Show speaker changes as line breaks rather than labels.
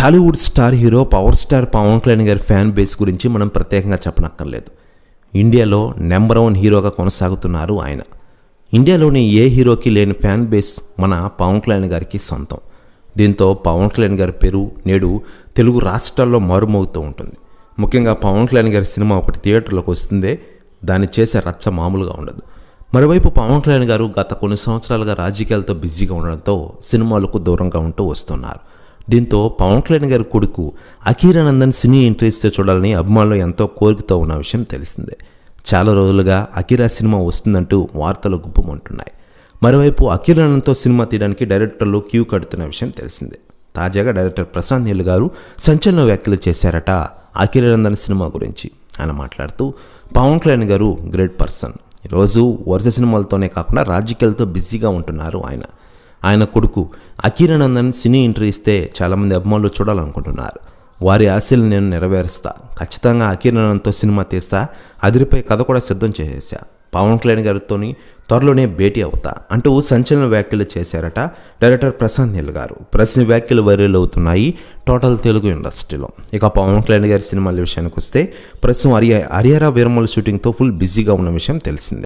Tollywood star hero power star Pawan Kalyan గారి fan base గురించి మనం ప్రత్యేకంగా చెప్పనక్కర్లేదు. ఇండియాలో నెంబర్ 1 హీరోగా కొనసాగుతున్నారు ఆయన. ఇండియాలోని ఏ హీరోకి లేని ఫ్యాన్ బేస్ మన పవన్ కళ్యాణ్ గారికి సొంతం. దీంతో పవన్ కళ్యాణ్ గారి పేరు నేడు తెలుగు రాష్ట్రాల్లో మారుమోగుతూ ఉంటుంది. ముఖ్యంగా పవన్ కళ్యాణ్ గారి సినిమా ఒకటి థియేటర్లోకి వస్తుందే దాన్ని చేసే రచ్చ మామూలుగా ఉండదు. మరోవైపు పవన్ కళ్యాణ్ గారు గత కొన్ని సంవత్సరాలుగా రాజకీయాలతో బిజీగా ఉండడంతో సినిమాలకు దూరంగా ఉంటూ వస్తున్నారు. దీంతో పవన్ కళ్యాణ్ గారి కొడుకు అఖీరానందన్ సినీ ఇంట్రెస్ట్తో చూడాలని అభిమానులు ఎంతో కోరికతో ఉన్న విషయం తెలిసిందే. చాలా రోజులుగా అఖీరా సినిమా వస్తుందంటూ వార్తలు గుప్పమంటున్నాయి. మరోవైపు అఖీరానందన్తో సినిమా తీయడానికి డైరెక్టర్లు క్యూ కడుతున్న విషయం తెలిసిందే. తాజాగా డైరెక్టర్ ప్రశాంత్ నీల్ గారు సంచలన వ్యాఖ్యలు చేశారట అఖీరానందన్ సినిమా గురించి. ఆయన మాట్లాడుతూ పవన్ కళ్యాణ్ గారు గ్రేట్ పర్సన్. ఈరోజు వరుస సినిమాలతోనే కాకుండా రాజకీయాలతో బిజీగా ఉంటున్నారు ఆయన కొడుకు అఖీరానందన్ సినీ ఎంట్రీ ఇస్తే చాలామంది అభిమానులు చూడాలనుకుంటున్నారు. వారి ఆశలు నేను నెరవేరుస్తా, ఖచ్చితంగా అఖీరానందన్తో సినిమా తీస్తా, అదిరిపై కథ కూడా సిద్ధం చేసేసా, పవన్ కళ్యాణ్ గారితో త్వరలోనే భేటీ అవుతా అంటూ సంచలన వ్యాఖ్యలు చేశారట డైరెక్టర్ ప్రశాంత్ నీల్ గారు. ప్రశ్న వ్యాఖ్యలు వైరల్ అవుతున్నాయి టోటల్ తెలుగు ఇండస్ట్రీలో. ఇక పవన్ కళ్యాణ్ గారి సినిమాల విషయానికి వస్తే ప్రస్తుతం హరిహర వీరమల్ షూటింగ్తో ఫుల్ బిజీగా ఉన్న విషయం తెలిసిందే.